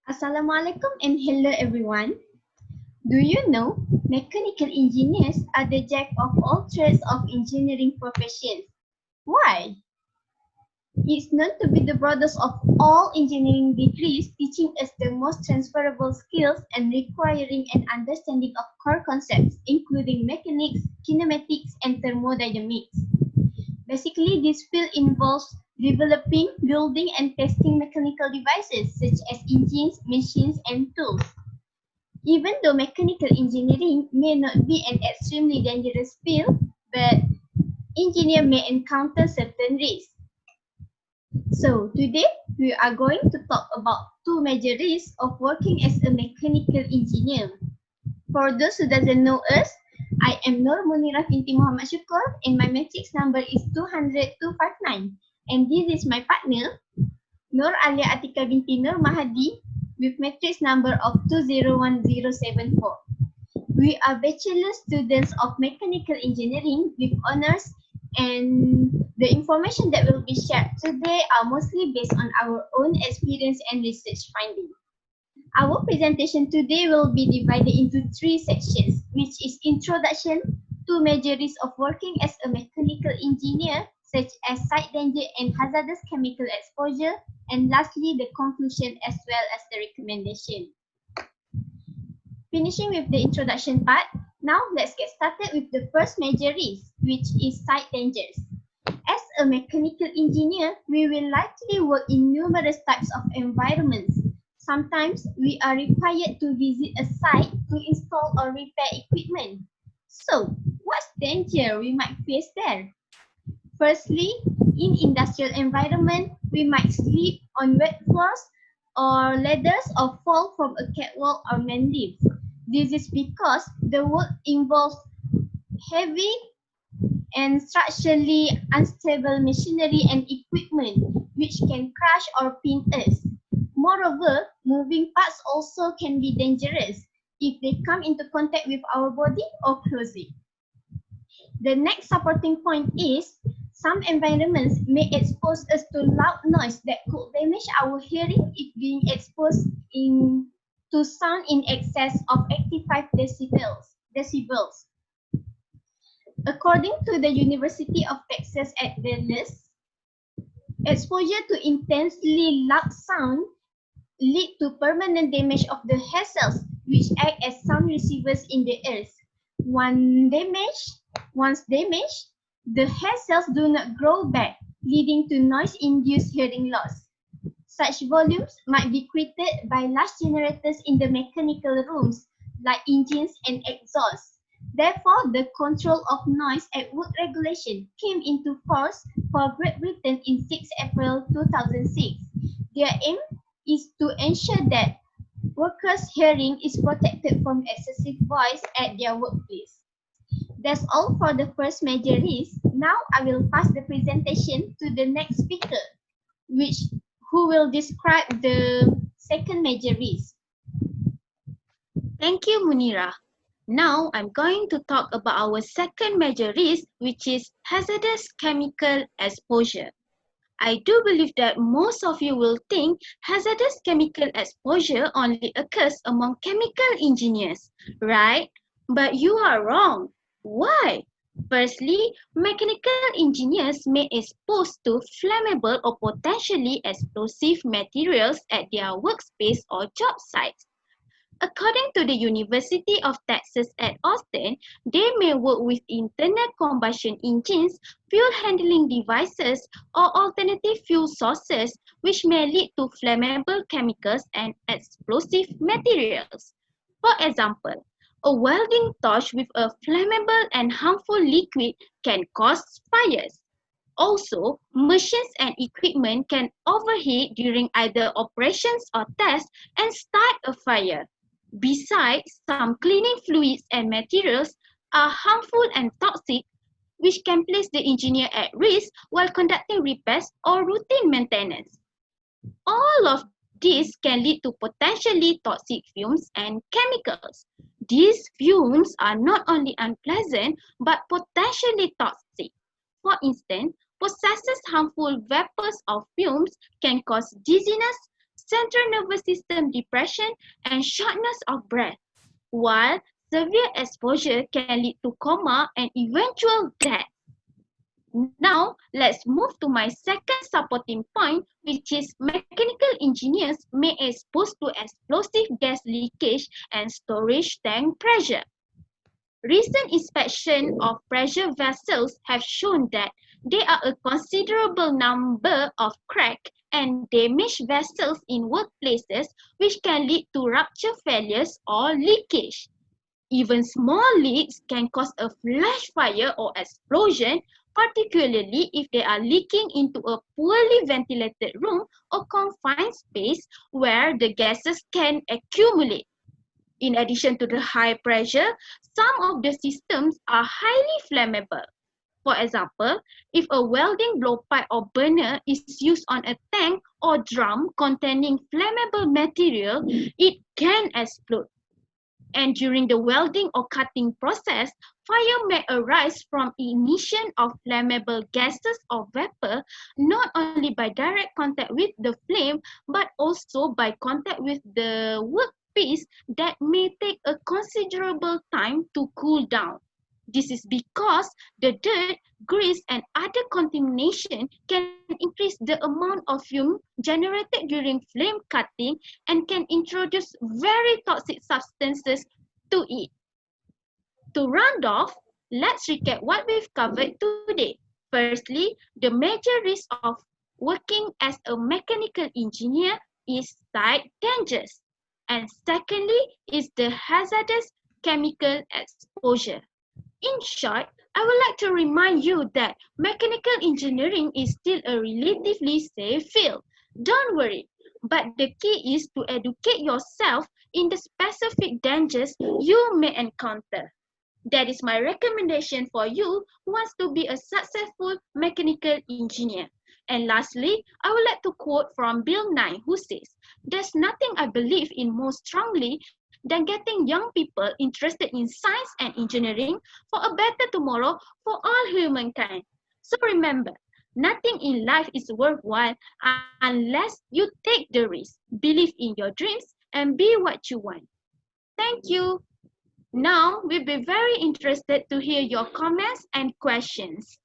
Assalamualaikum and hello everyone. Do you know mechanical engineers are the jack of all trades of engineering professions? Why? It's known to be the brothers of all engineering degrees, teaching us the most transferable skills and requiring an understanding of core concepts, including mechanics, kinematics, and thermodynamics. Basically, this field involves developing, building, and testing mechanical devices such as engines, machines, and tools. Even though mechanical engineering may not be an extremely dangerous field, but engineers may encounter certain risks. So today, we are going to talk about two major risks of working as a mechanical engineer. For those who doesn't know us, I am Nur Munira binti Muhammad Syukur and my matrix number is 200-259. And this is my partner, Nur Alia Atika binti Nur Mahadi with matrix number of 201074. We are bachelor students of mechanical engineering with honors, and the information that will be shared today are mostly based on our own experience and research findings. Our presentation today will be divided into three sections, which is introduction to major risks of working as a mechanical engineer, such as site danger and hazardous chemical exposure, and lastly, the conclusion as well as the recommendation. Finishing with the introduction part, now let's get started with the first major risk, which is site dangers. As a mechanical engineer, we will likely work in numerous types of environments. Sometimes we are required to visit a site to install or repair equipment. So, what's danger we might face there? Firstly, in industrial environment, we might slip on wet floors or ladders or fall from a catwalk or man lift. This is because the work involves heavy and structurally unstable machinery and equipment which can crush or pin us. Moreover, moving parts also can be dangerous if they come into contact with our body or clothing. The next supporting point is some environments may expose us to loud noise that could damage our hearing if being exposed to sound in excess of 85 decibels. According to the University of Texas at Dallas, exposure to intensely loud sound lead to permanent damage of the hair cells, which act as sound receivers in the ears. Once damaged, the hair cells do not grow back, leading to noise-induced hearing loss. Such volumes might be created by large generators in the mechanical rooms, like engines and exhausts. Therefore, the Control of Noise at Work Regulation came into force for Great Britain in 6 April 2006. Their aim is to ensure that workers' hearing is protected from excessive voice at their workplace. That's all for the first major risk. Now I will pass the presentation to the next speaker, who will describe the second major risk. Thank you, Munira. Now I'm going to talk about our second major risk, which is hazardous chemical exposure. I do believe that most of you will think hazardous chemical exposure only occurs among chemical engineers, right? But you are wrong. Why? Firstly, mechanical engineers may expose to flammable or potentially explosive materials at their workspace or job sites. According to the University of Texas at Austin, they may work with internal combustion engines, fuel handling devices, or alternative fuel sources, which may lead to flammable chemicals and explosive materials. For example, a welding torch with a flammable and harmful liquid can cause fires. Also, machines and equipment can overheat during either operations or tests and start a fire. Besides, some cleaning fluids and materials are harmful and toxic, which can place the engineer at risk while conducting repairs or routine maintenance. All of these can lead to potentially toxic fumes and chemicals. These fumes are not only unpleasant but potentially toxic. For instance, possesses harmful vapors or fumes can cause dizziness, central nervous system depression, and shortness of breath, while severe exposure can lead to coma and eventual death. Now, let's move to my second supporting point, which is mechanical engineers may expose to explosive gas leakage and storage tank pressure. Recent inspection of pressure vessels have shown that there are a considerable number of cracked and damaged vessels in workplaces, which can lead to rupture failures or leakage. Even small leaks can cause a flash fire or explosion, particularly if they are leaking into a poorly ventilated room or confined space where the gases can accumulate. In addition to the high pressure, some of the systems are highly flammable. For example, if a welding blowpipe or burner is used on a tank or drum containing flammable material, it can explode. And during the welding or cutting process, fire may arise from emission of flammable gases or vapor, not only by direct contact with the flame, but also by contact with the workpiece that may take a considerable time to cool down. This is because the dirt, grease, and other contamination can increase the amount of fume generated during flame cutting and can introduce very toxic substances to it. To round off, let's recap what we've covered today. Firstly, the major risk of working as a mechanical engineer is site dangers. And secondly is the hazardous chemical exposure. In short, I would like to remind you that mechanical engineering is still a relatively safe field. Don't worry, but the key is to educate yourself in the specific dangers you may encounter. That is my recommendation for you who wants to be a successful mechanical engineer. And lastly, I would like to quote from Bill Nye, who says, "There's nothing I believe in more strongly than getting young people interested in science and engineering for a better tomorrow for all humankind." So remember, nothing in life is worthwhile unless you take the risk, believe in your dreams, and be what you want. Thank you. Now, we'll be very interested to hear your comments and questions.